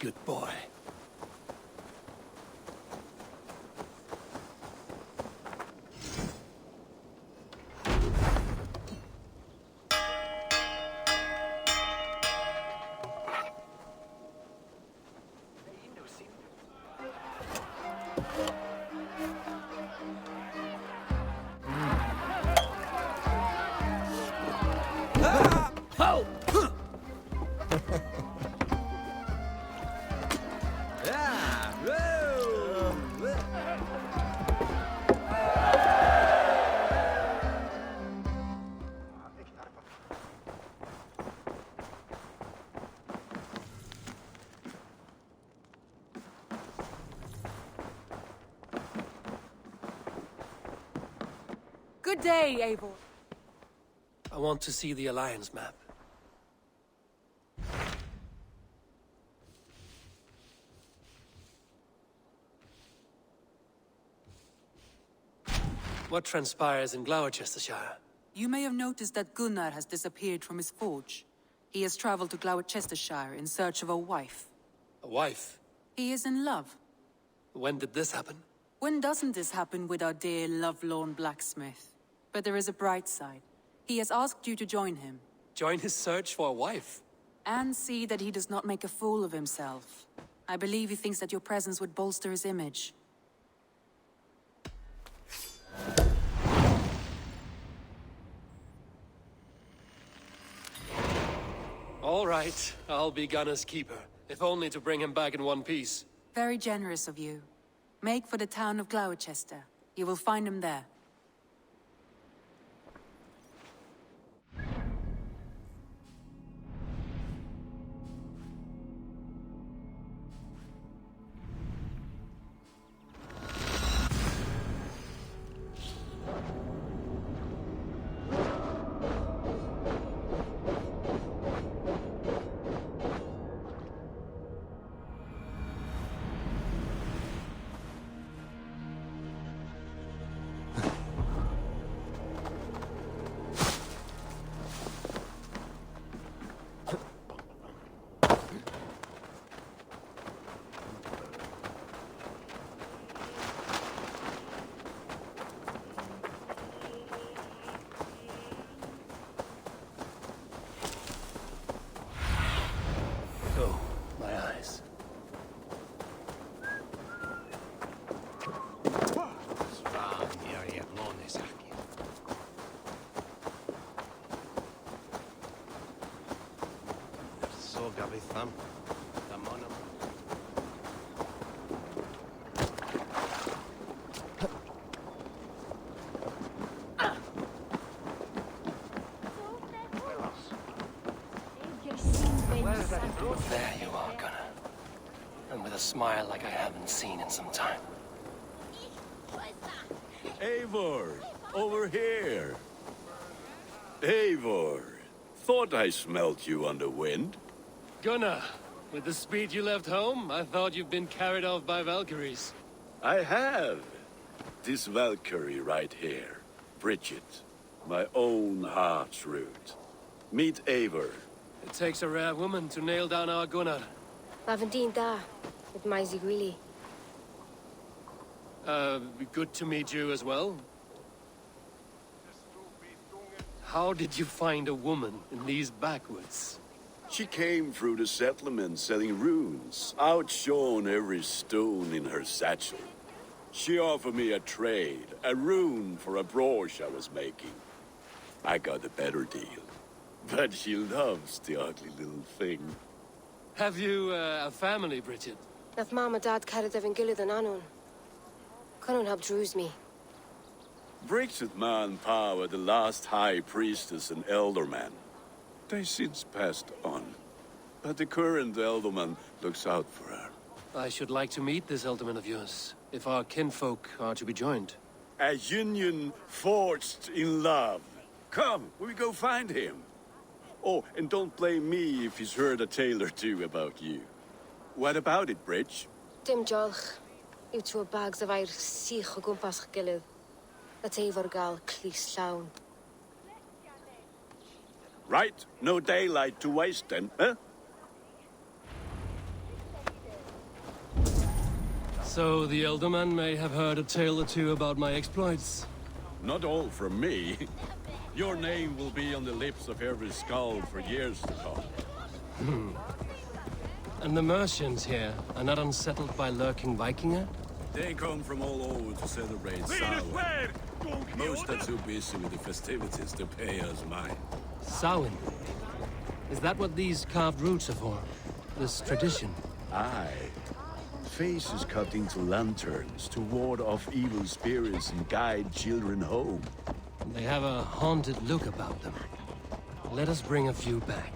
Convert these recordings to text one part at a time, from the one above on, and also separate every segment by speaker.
Speaker 1: good boy.
Speaker 2: Good day, Eivor.
Speaker 1: I want to see the Alliance map. What transpires in Gloucestershire?
Speaker 2: You may have noticed that Gunnar has disappeared from his forge. He has traveled to Gloucestershire in search of a wife.
Speaker 1: A wife?
Speaker 2: He is in love.
Speaker 1: When did this happen?
Speaker 2: When doesn't this happen with our dear lovelorn blacksmith? But there is a bright side. He has asked you to join him.
Speaker 1: Join his search for a wife?
Speaker 2: And see that he does not make a fool of himself. I believe he thinks that your presence would bolster his image.
Speaker 1: All right, I'll be Gunner's keeper, if only to bring him back in one piece.
Speaker 2: Very generous of you. Make for the town of Gloucester. You will find him there. Oh, my eyes. There you are, Gunnar. And with a smile like I haven't seen in some time.
Speaker 3: Eivor, over here. Eivor, thought I smelt you on the wind.
Speaker 1: Gunnar, with the speed you left home, I thought you'd been carried off by Valkyries.
Speaker 3: I have. This Valkyrie right here. Bridget, my own heart's root. Meet Eivor.
Speaker 1: It takes a rare woman to nail down our Gunnar.
Speaker 4: Lavendine da, with Maisy Greeley.
Speaker 1: Good to meet you as well. How did you find a woman in these backwoods?
Speaker 3: She came through the settlement selling runes, outshone every stone in her satchel. She offered me a trade, a rune for a brooch I was making. I got a better deal. But she loves the ugly little thing.
Speaker 1: Have you a family, Bridget?
Speaker 4: Nath Mama Dad carried Evan Gillid and Anon. Couldn't help drews me.
Speaker 3: Bridget Ma and Pa were the last high priestess and elderman. They since passed on. But the current elderman looks out for her.
Speaker 1: I should like to meet this elderman of yours, if our kinfolk are to be joined.
Speaker 3: A union forged in love. Come, we go find him. Oh, and don't blame me if he's heard a tale or two about you. What about it, Bridge?
Speaker 4: Dim jolch. You two bags of air sich o gwmpas Gillid. That's Eivor gal clis llawn.
Speaker 3: Right, no daylight to waste then, huh?
Speaker 1: So the Elderman may have heard a tale or two about my exploits.
Speaker 3: Not all from me. Your name will be on the lips of every skull for years to come.
Speaker 1: And the Mercians here are not unsettled by lurking Vikinger?
Speaker 3: They come from all over to celebrate Samhain. Most are too busy with the festivities to pay us mind.
Speaker 1: Samhain? Is that what these carved roots are for? This tradition?
Speaker 3: Aye. Faces cut into lanterns to ward off evil spirits and guide children home.
Speaker 1: They have a haunted look about them. Let us bring a few back.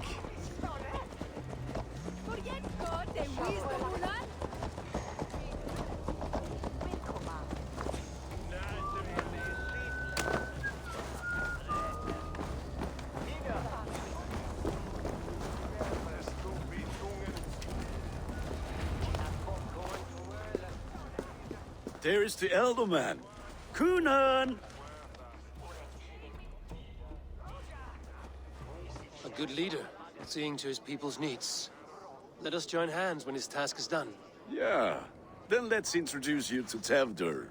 Speaker 3: There is the Elderman. Kunan!
Speaker 1: A good leader, seeing to his people's needs. Let us join hands when his task is done.
Speaker 3: Yeah. Then let's introduce you to Tevdur.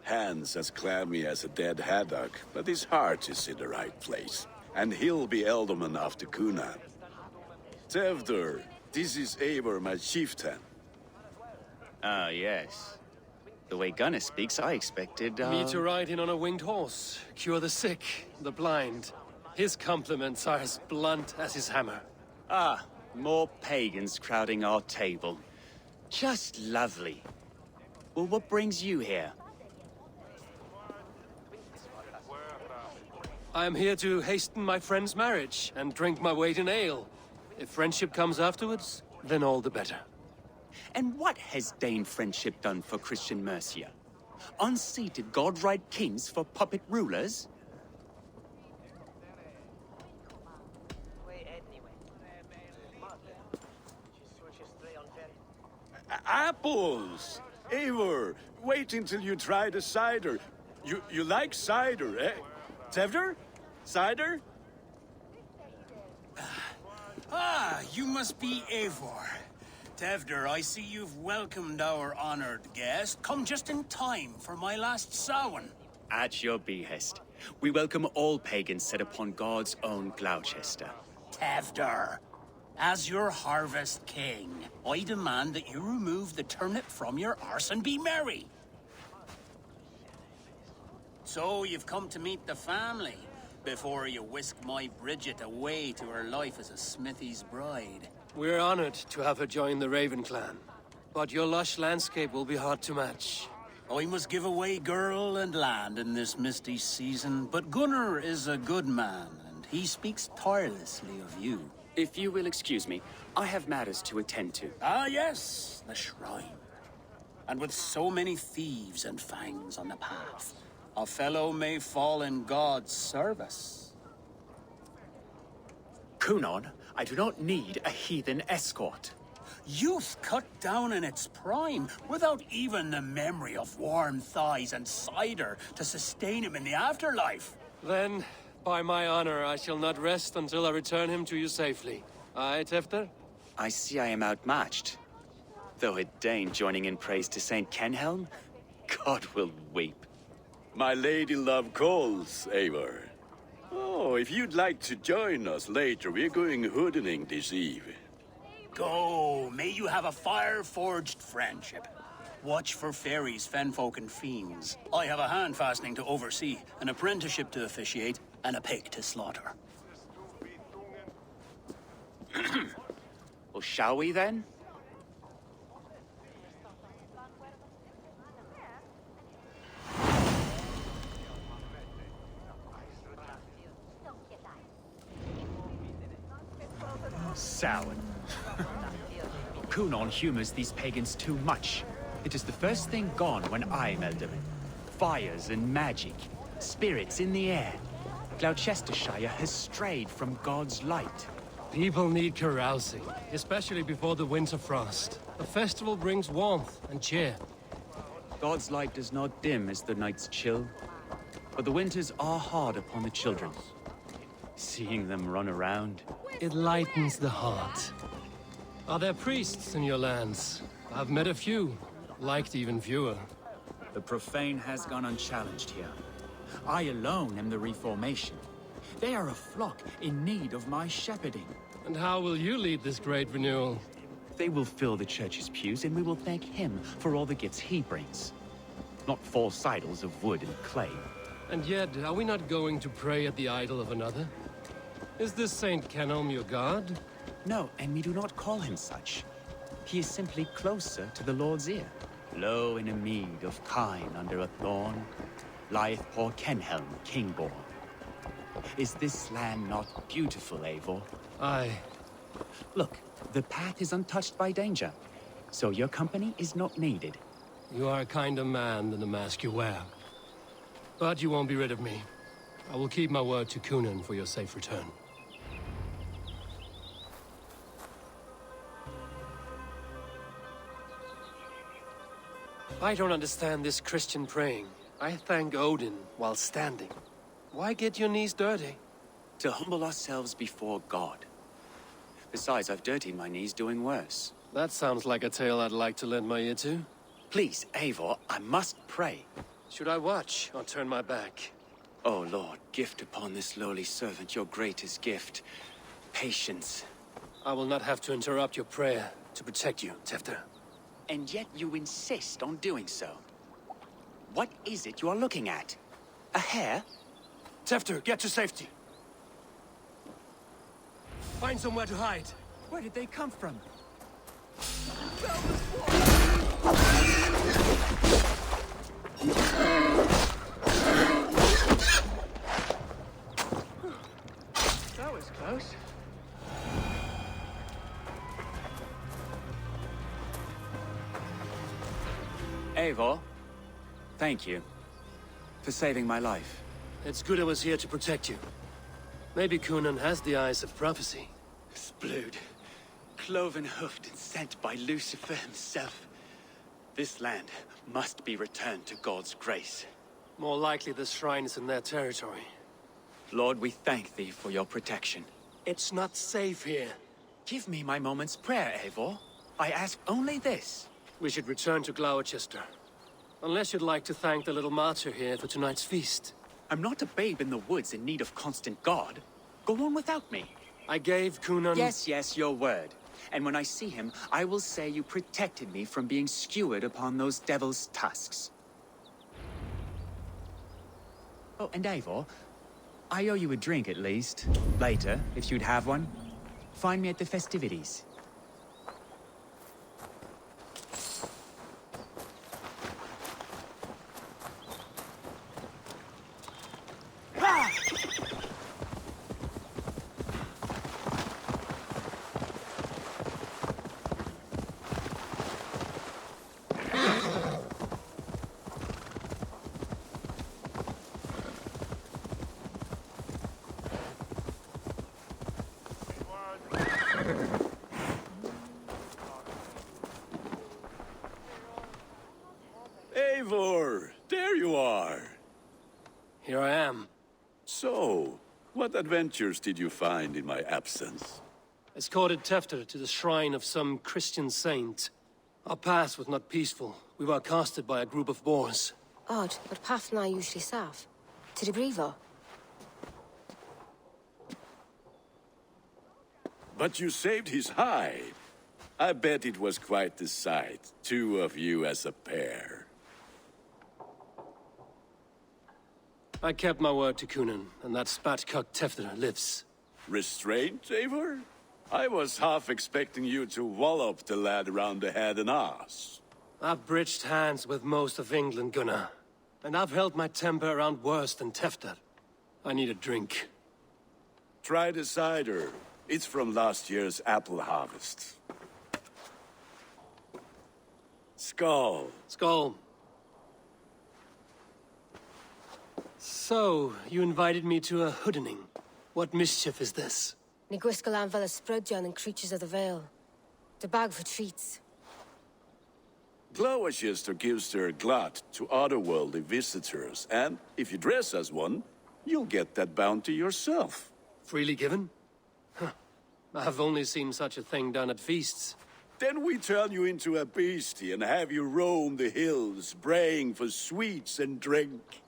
Speaker 3: Hands as clammy as a dead haddock, but his heart is in the right place. And he'll be Elderman after Kunan. Tevdur, this is Eivor, my chieftain.
Speaker 5: Ah, yes. The way Gunnar speaks, I expected,
Speaker 1: Me to ride in on a winged horse, cure the sick, the blind. His compliments are as blunt as his hammer.
Speaker 5: Ah, more pagans crowding our table. Just lovely. Well, what brings you here?
Speaker 1: I am here to hasten my friend's marriage and drink my weight in ale. If friendship comes afterwards, then all the better.
Speaker 5: And what has Dane friendship done for Christian Mercia? Unseated god-right kings for puppet rulers?
Speaker 3: Apples! Eivor, wait until you try the cider. You like cider, eh? Tevdur? Cider?
Speaker 6: Ah, you must be Eivor. Tevdur, I see you've welcomed our honored guest. Come just in time for my last Samhain.
Speaker 5: At your behest. We welcome all pagans set upon God's own Gloucester.
Speaker 6: Tevdur, as your harvest king, I demand that you remove the turnip from your arse and be merry. So you've come to meet the family before you whisk my Bridget away to her life as a smithy's bride.
Speaker 1: We're honored to have her join the Raven clan. But your lush landscape will be hard to match.
Speaker 6: I must give away girl and land in this misty season, but Gunnar is a good man, and he speaks tirelessly of you.
Speaker 5: If you will excuse me, I have matters to attend to.
Speaker 6: Ah, yes, the shrine. And with so many thieves and fangs on the path, a fellow may fall in God's service.
Speaker 5: Kunon, I do not need a heathen escort.
Speaker 6: Youth cut down in its prime, without even the memory of warm thighs and cider to sustain him in the afterlife.
Speaker 1: Then, by my honor, I shall not rest until I return him to you safely. Aye, Tefter?
Speaker 5: I see I am outmatched. Though a Dane joining in praise to Saint Kenhelm, God will weep.
Speaker 3: My lady love calls, Eivor. Oh, if you'd like to join us later, we're going hoodening this eve.
Speaker 6: Go, may you have a fire-forged friendship. Watch for fairies, fenfolk, and fiends. I have a hand fastening to oversee, an apprenticeship to officiate, and a pig to slaughter.
Speaker 5: Well, shall we then?
Speaker 7: Samhain. Kunon humors these pagans too much. It is the first thing gone when I'm Elderman. Fires and magic, spirits in the air. Gloucestershire has strayed from God's light.
Speaker 1: People need carousing, especially before the winter frost. A festival brings warmth and cheer.
Speaker 7: God's light does not dim as the nights chill, but the winters are hard upon the children. seeing them run around.
Speaker 1: It lightens the heart. Are there priests in your lands? I've met a few, liked even fewer.
Speaker 7: The profane has gone unchallenged here. I alone am the Reformation. They are a flock in need of my shepherding.
Speaker 1: And how will you lead this great renewal?
Speaker 7: They will fill the church's pews, and we will thank him for all the gifts he brings. Not false idols of wood and clay.
Speaker 1: And yet, are we not going to pray at the idol of another? Is this Saint Kenelm your god?
Speaker 7: No, and we do not call him such. He is simply closer to the Lord's ear. Low in a mead of kine under a thorn, lieth poor Kenhelm, king-born. Is this land not beautiful, Eivor?
Speaker 1: Aye.
Speaker 7: Look, the path is untouched by danger, so your company is not needed.
Speaker 1: You are a kinder man than the mask you wear. But you won't be rid of me. I will keep my word to Kunan for your safe return. I don't understand this Christian praying. I thank Odin while standing. Why get your knees dirty?
Speaker 5: To humble ourselves before God. Besides, I've dirtied my knees doing worse.
Speaker 1: That sounds like a tale I'd like to lend my ear to.
Speaker 5: Please, Eivor, I must pray.
Speaker 1: Should I watch or turn my back?
Speaker 5: Oh Lord, gift upon this lowly servant your greatest gift. Patience.
Speaker 1: I will not have to interrupt your prayer to protect you, Tefter.
Speaker 5: And yet you insist on doing so. What is it you are looking at? A hare?
Speaker 1: Tefter, get to safety. Find somewhere to hide.
Speaker 7: Where did they come from?
Speaker 1: That was close.
Speaker 5: Eivor, thank you for saving my life.
Speaker 1: It's good I was here to protect you. Maybe Kunan has the eyes of prophecy.
Speaker 5: Splood, cloven-hoofed and sent by Lucifer himself. This land must be returned to God's grace.
Speaker 1: More likely the shrine is in their territory.
Speaker 5: Lord, we thank thee for your protection.
Speaker 1: It's not safe here.
Speaker 5: Give me my moment's prayer, Eivor. I ask only this.
Speaker 1: We should return to Gloucester. Unless you'd like to thank the little martyr here for tonight's feast.
Speaker 5: I'm not a babe in the woods in need of constant guard. Go on without me.
Speaker 1: I gave Kunan...
Speaker 5: Yes, your word. And when I see him, I will say you protected me from being skewered upon those devil's tusks.
Speaker 7: Oh, and Eivor, I owe you a drink at least. Later, if you'd have one. Find me at the festivities.
Speaker 3: Eivor, there you are.
Speaker 1: Here I am.
Speaker 3: So, what adventures did you find in my absence?
Speaker 1: Escorted Tefter to the shrine of some Christian saint. Our path was not peaceful. We were accosted by a group of boars.
Speaker 4: Odd, but path na usually safe. To the brievo.
Speaker 3: But you saved his hide. I bet it was quite the sight, two of you as a pair.
Speaker 1: I kept my word to Kunan, and that spatcock Tefter lives.
Speaker 3: Restraint, Eivor? I was half expecting you to wallop the lad around the head and ass.
Speaker 1: I've bridged hands with most of England, Gunnar. And I've held my temper around worse than Tefter. I need a drink.
Speaker 3: Try the cider. It's from last year's apple harvest. Skull.
Speaker 1: Skull. So, you invited me to a hoodening. What mischief is this?
Speaker 4: Ni gwisgal an fel ysbrydion and creatures of the Vale. The bag for treats.
Speaker 3: Gloucester gives their glut to otherworldly visitors, and if you dress as one, you'll get that bounty yourself.
Speaker 1: Freely given? Huh. I've only seen such a thing done at feasts.
Speaker 3: Then we turn you into a beastie and have you roam the hills, braying for sweets and drink.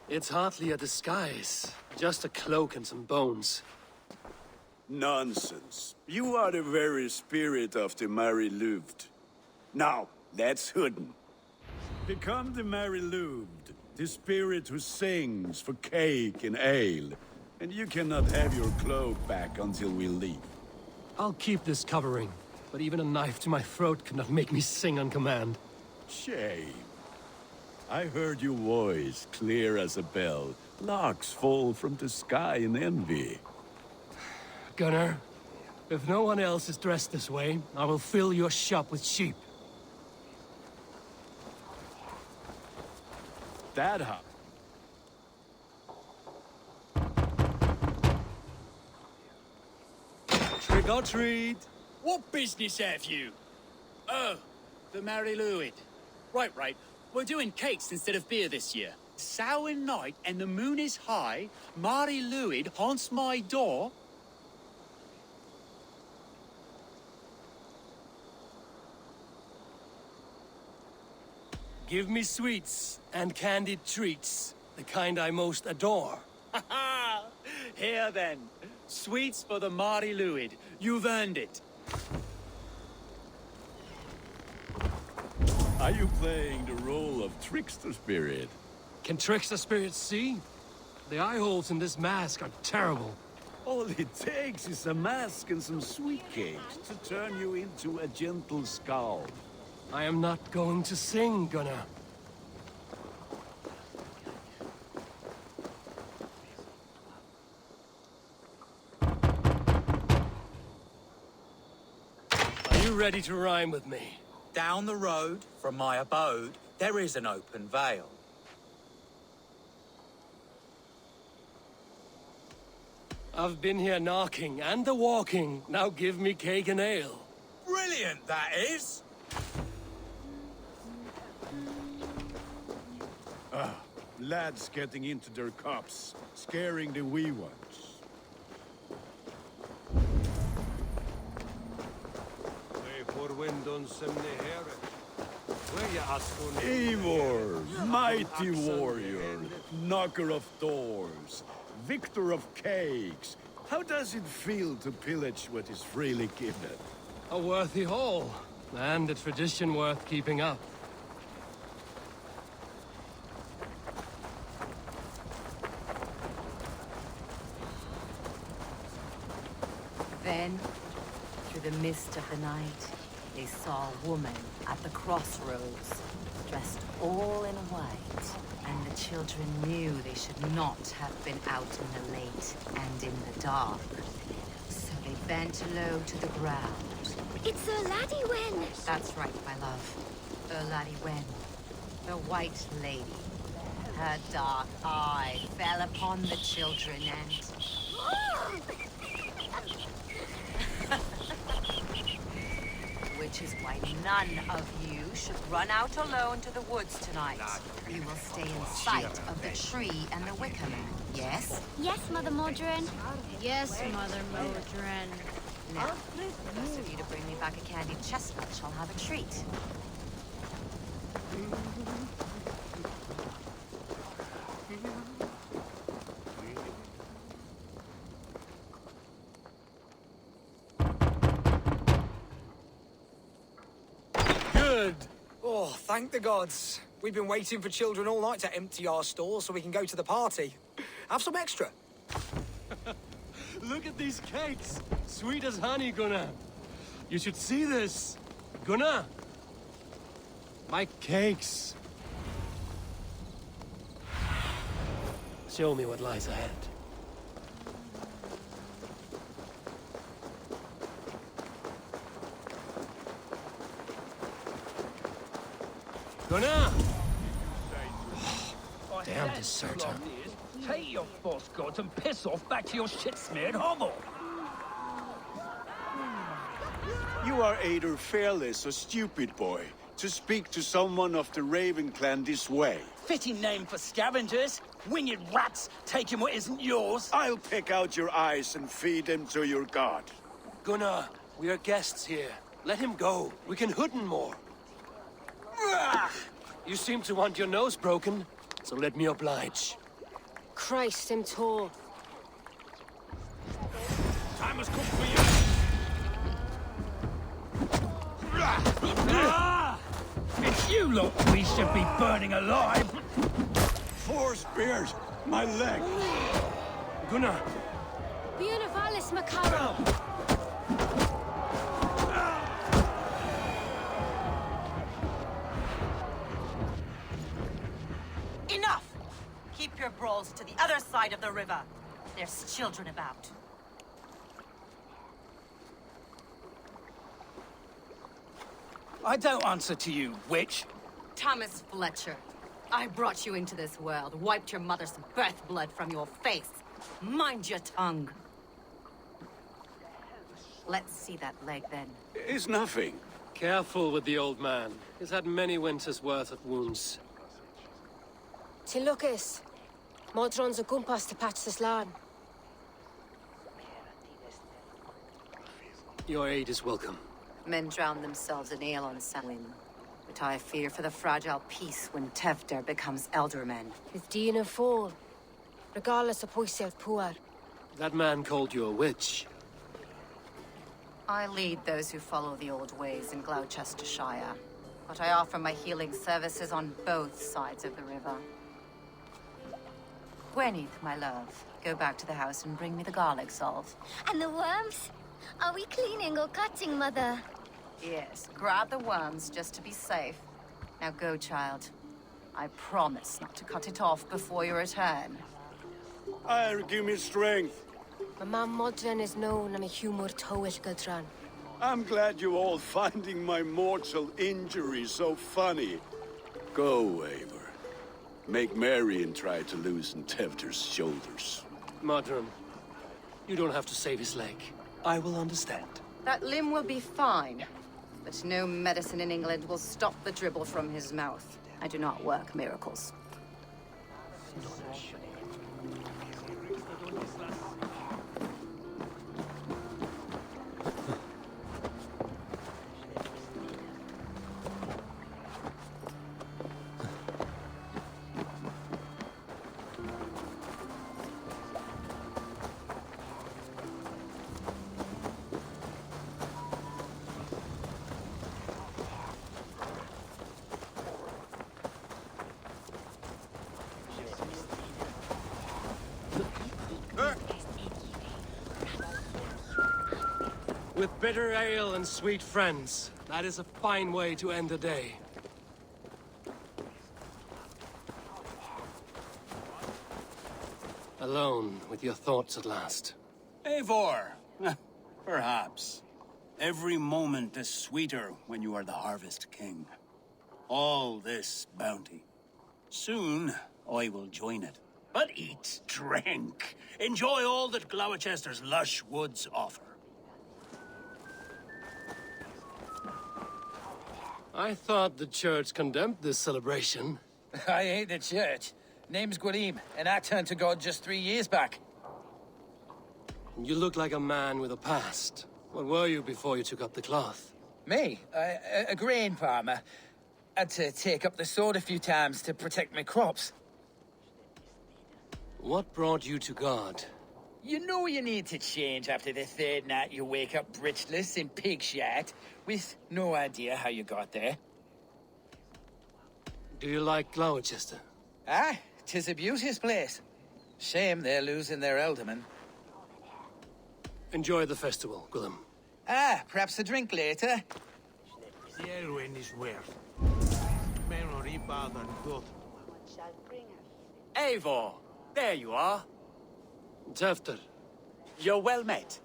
Speaker 1: It's hardly a disguise. Just a cloak and some bones.
Speaker 3: Nonsense. You are the very spirit of the Mary Louved. Now, let's hoodin. Become the Mary Louved, the spirit who sings for cake and ale. And you cannot have your cloak back until we leave.
Speaker 1: I'll keep this covering, but even a knife to my throat cannot make me sing on command.
Speaker 3: Shame. I heard your voice clear as a bell. Larks fall from the sky in envy.
Speaker 1: Gunnar, if no one else is dressed this way, I will fill your shop with sheep.
Speaker 3: That how?
Speaker 1: Trick or treat!
Speaker 6: What business have you? Oh, the Mary Louid. Right. We're doing cakes instead of beer this year.
Speaker 7: Samhain night and the moon is high. Mary Louid haunts my door.
Speaker 1: Give me sweets and candied treats, the kind I most adore.
Speaker 7: Ha ha! Here then, sweets for the Mary Louid. You've earned it.
Speaker 3: Are you playing the role of trickster spirit?
Speaker 1: Can trickster spirits see? The eye holes in this mask are terrible.
Speaker 3: All it takes is a mask and some sweet cakes to turn you into a gentle skull.
Speaker 1: I am not going to sing, Gunnar. Are you ready to rhyme with me?
Speaker 8: Down the road from my abode, there is an open vale.
Speaker 1: I've been here knocking and the walking. Now give me cake and ale.
Speaker 8: Brilliant, that is!
Speaker 3: Lads getting into their cups, scaring the wee ones. Eivor, mighty warrior, knocker of doors, victor of cakes. How does it feel to pillage what is freely given?
Speaker 1: A worthy haul, and a tradition worth keeping up.
Speaker 9: Then, through the mist of the night, they saw a woman at the crossroads, dressed all in white. And the children knew they should not have been out in the late and in the dark. So they bent low to the ground.
Speaker 4: It's a laddie Wen!
Speaker 9: That's right, my love. Laddie Wen, the White Lady. Her dark eye fell upon the children and... Which is why none of you should run out alone to the woods tonight. You will stay in sight of the tree and the wicker man, yes?
Speaker 10: Yes, Mother Modron.
Speaker 4: Yes, Mother Modron.
Speaker 9: Now, those of you to bring me back a candied chestnut shall have a treat.
Speaker 1: Good!
Speaker 11: Oh, thank the gods. We've been waiting for children all night to empty our stores so we can go to the party. Have some extra.
Speaker 1: Look at these cakes! Sweet as honey, Gunnar. You should see this. Gunnar! My cakes. Show me what lies ahead. Gunnar! Damn deserter.
Speaker 6: Take your false gods and piss off back to your shit-smeared hovel.
Speaker 3: You are either fearless or stupid, boy, to speak to someone of the Raven clan this way.
Speaker 6: Fitting name for scavengers. Winged rats taking what isn't yours.
Speaker 3: I'll pick out your eyes and feed them to your god.
Speaker 1: Gunnar, we are guests here. Let him go. We can hood him more. You seem to want your nose broken, so let me oblige.
Speaker 4: Christ, him tall.
Speaker 1: Time has come for you.
Speaker 6: It's you lot we should be burning alive.
Speaker 3: 4 spears! My leg!
Speaker 1: Gunnar,
Speaker 4: Bienavalis Macaro!
Speaker 9: Enough! Keep your brawls to the other side of the river. There's children about.
Speaker 6: I don't answer to you, witch.
Speaker 9: Thomas Fletcher, I brought you into this world, wiped your mother's birth blood from your face. Mind your tongue. Let's see that leg, then.
Speaker 3: It's nothing.
Speaker 1: careful with the old man. He's had many winters' worth of wounds.
Speaker 4: Til Lucas. Modron's a gumpas to patch this land.
Speaker 1: Your aid is welcome.
Speaker 9: Men drown themselves in ale on Samhain. But I fear for the fragile peace when Tevder becomes elderman.
Speaker 4: With Dean and fall. Regardless of Poiself Puar.
Speaker 1: That man called you a witch.
Speaker 9: I lead those who follow the old ways in Gloucestershire. But I offer my healing services on both sides of the river. Gweneth, my love, go back to the house and bring me the garlic salve.
Speaker 10: And the worms? Are we cleaning or cutting, Mother?
Speaker 9: Yes, grab the worms just to be safe. Now go, child. I promise not to cut it off before you return.
Speaker 3: Give me strength.
Speaker 4: My mam Modron is known am a humor towish gadran.
Speaker 3: I'm glad you all finding my mortal injury so funny. Go, Eivor. Make merry and try to loosen Tevder's shoulders.
Speaker 1: Modron, you don't have to save his leg. I will understand.
Speaker 9: That limb will be fine. But no medicine in England will stop the dribble from his mouth. I do not work miracles.
Speaker 1: With bitter ale and sweet friends, that is a fine way to end the day. Alone with your thoughts at last.
Speaker 6: Eivor, perhaps. Every moment is sweeter when you are the Harvest King. All this bounty. Soon, I will join it. But eat, drink, enjoy all that Gloucester's lush woods offer.
Speaker 1: I thought the church condemned this celebration.
Speaker 12: I hate the church. Name's Gwalim, and I turned to God just 3 years back.
Speaker 1: You look like a man with a past. What were you before you took up the cloth?
Speaker 12: Me? A grain farmer. Had to take up the sword a few times to protect my crops.
Speaker 1: What brought you to God?
Speaker 12: You know you need to change after the third night you wake up britchless in pig shat, with no idea how you got there.
Speaker 1: Do you like Gloucester?
Speaker 12: Ah, 'tis a beauteous place. Shame they're losing their alderman.
Speaker 1: Enjoy the festival, Gwilym.
Speaker 12: Ah, perhaps a drink later.
Speaker 7: Eivor, there you are.
Speaker 1: Tefter,
Speaker 7: You're well met.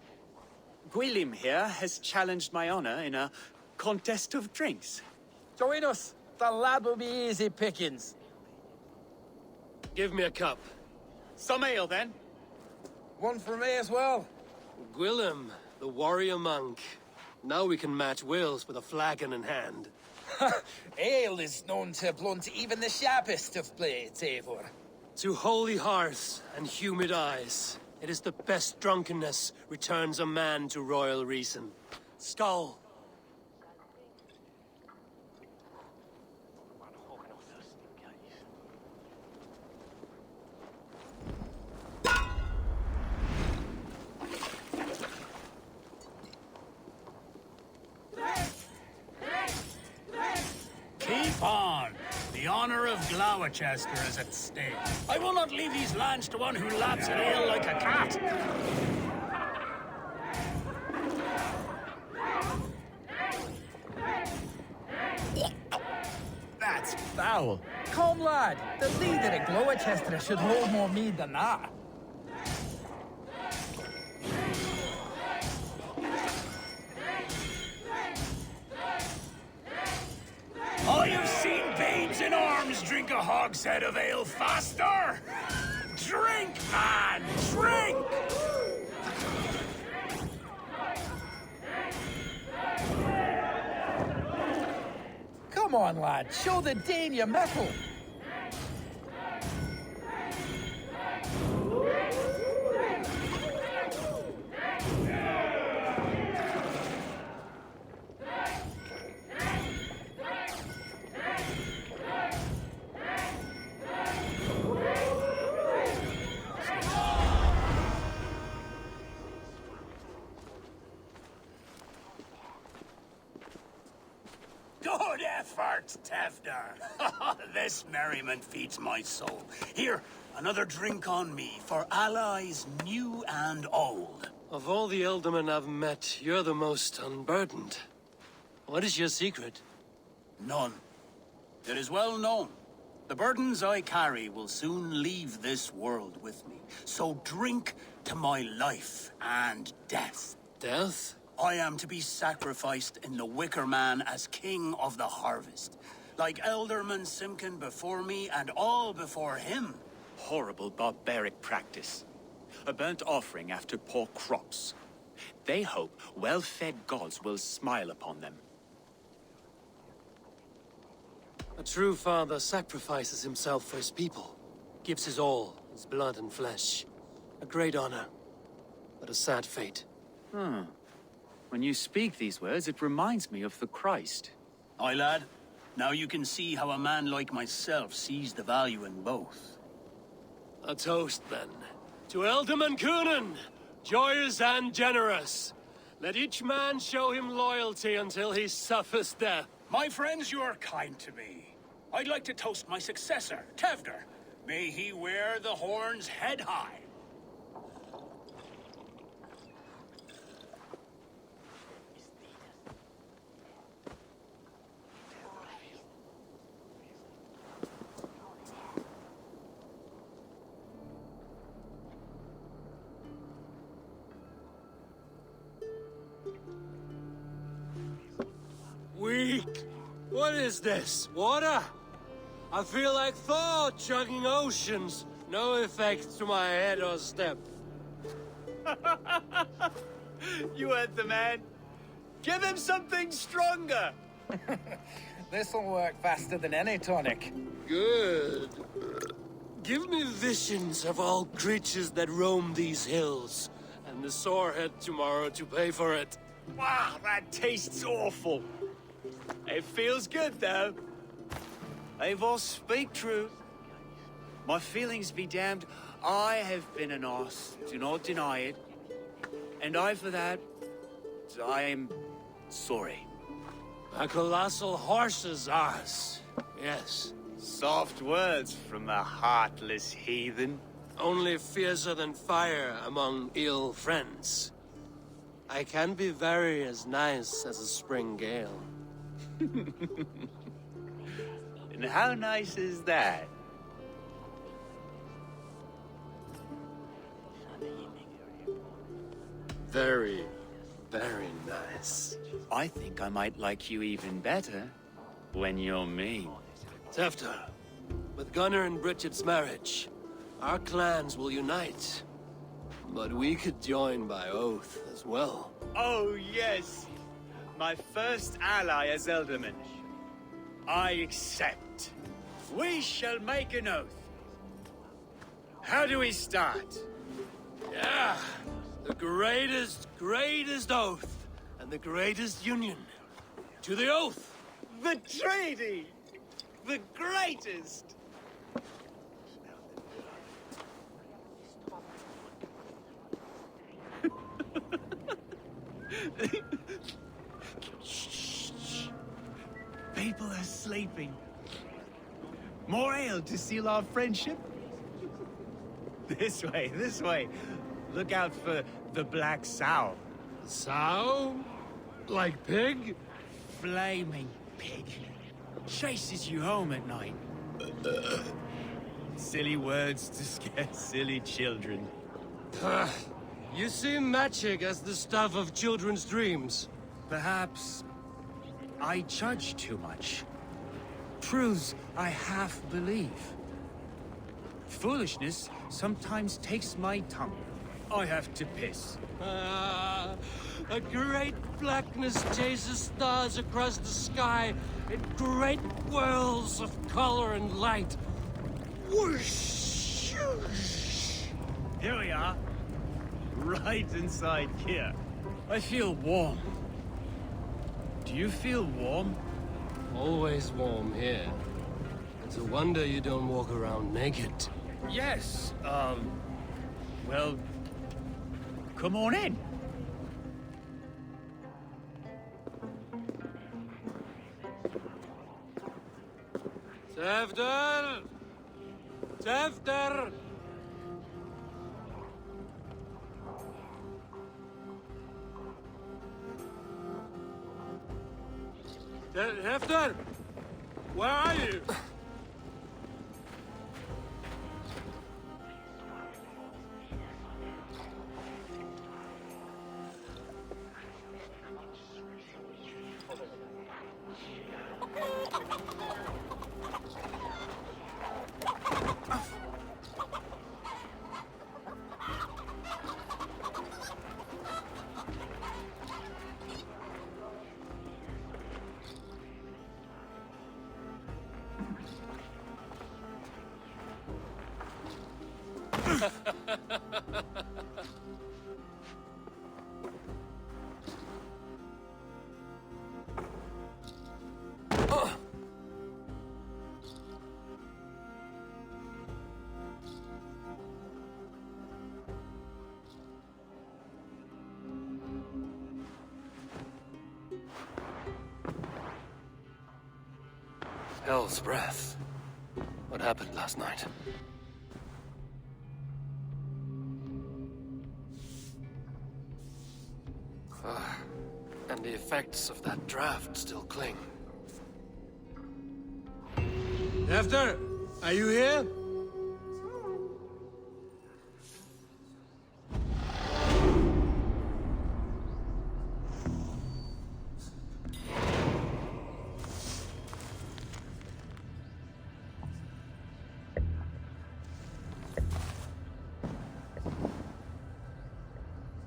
Speaker 7: Gwilym here has challenged my honor in a contest of drinks.
Speaker 12: Join us. The lad will be easy pickings.
Speaker 1: give me a cup.
Speaker 7: Some ale, then.
Speaker 12: One for me as well.
Speaker 1: Gwilym, the warrior monk. Now we can match wills with a flagon in hand.
Speaker 12: Ale is known to blunt even the sharpest of blades, Eivor.
Speaker 1: To holy hearths and humid eyes, it is the best drunkenness returns a man to royal reason. Skull.
Speaker 6: Keep on. The honor of Gloucester is at stake. I will not leave these lands to one who laps at ale like a cat.
Speaker 12: That's foul. Come, lad. The leader of Gloucester should hold more mead than that.
Speaker 6: I have seen babes in arms drink a hogshead of ale faster! Drink, man! Drink!
Speaker 12: Come on, lad. Show the Dane your mettle.
Speaker 6: Good effort, Tevder. This merriment feeds my soul. Here, another drink on me for allies new and old.
Speaker 1: Of all the ealdormen I've met, you're the most unburdened. What is your secret?
Speaker 6: None. It is well known. The burdens I carry will soon leave this world with me. So drink to my life and death.
Speaker 1: Death?
Speaker 6: I am to be sacrificed in the Wicker Man as king of the harvest. Like Elderman Simkin before me and all before him.
Speaker 7: Horrible barbaric practice. A burnt offering after poor crops. They hope well-fed gods will smile upon them.
Speaker 1: A true father sacrifices himself for his people. Gives his all, his blood and flesh. A great honor, but a sad fate.
Speaker 7: When you speak these words, it reminds me of the Christ.
Speaker 6: Aye, lad. Now you can see how a man like myself sees the value in both.
Speaker 1: A toast, then. To Ealdorman Coonan, joyous and generous. Let each man show him loyalty until he suffers death.
Speaker 6: My friends, you are kind to me. I'd like to toast my successor, Tevder. May he wear the horns head high.
Speaker 1: Weak. What is this? Water? I feel like Thor chugging oceans. No effect to my head or step.
Speaker 7: You heard the man. Give him something stronger.
Speaker 12: This'll work faster than any tonic.
Speaker 1: Good. Give me visions of all creatures that roam these hills, and the sorehead tomorrow to pay for it.
Speaker 7: Wow, that tastes awful. It feels good, though. Eivor, speak truth. My feelings be damned. I have been an arse. Do not deny it. And I, for that, I am sorry.
Speaker 1: A colossal horse's arse. Yes.
Speaker 7: Soft words from a heartless heathen.
Speaker 1: Only fiercer than fire among ill friends. I can be very as nice as a spring gale.
Speaker 7: And how nice is that?
Speaker 1: Very, very nice.
Speaker 7: I think I might like you even better when you're mean.
Speaker 1: Tefter, with Gunnar and Bridget's marriage, our clans will unite. But we could join by oath as well.
Speaker 7: Oh, yes. My first ally as Ealdorman. I accept. We shall make an oath. How do we start?
Speaker 1: Yeah, the greatest oath, and the greatest union. To the oath!
Speaker 7: The treaty! The greatest! Shh. People are sleeping. More ale to seal our friendship? This way. Look out for the black sow.
Speaker 1: Sow? Like pig?
Speaker 7: Flaming pig. Chases you home at night. Silly words to scare silly children.
Speaker 1: You see magic as the stuff of children's dreams.
Speaker 7: Perhaps I judge too much. Truths I half believe. Foolishness sometimes takes my tongue. I have to piss.
Speaker 1: A great blackness chases stars across the sky in great whirls of color and light. Whoosh!
Speaker 7: Here we are. Right inside here. I feel warm. Do you feel warm?
Speaker 1: Always warm here. It's a wonder you don't walk around naked.
Speaker 7: Yes, well, come on in.
Speaker 1: Tefter! Tefter! Hefter! Where are you? Hell's breath. What happened last night? And the effects of that draft still cling. Hefter, are you here?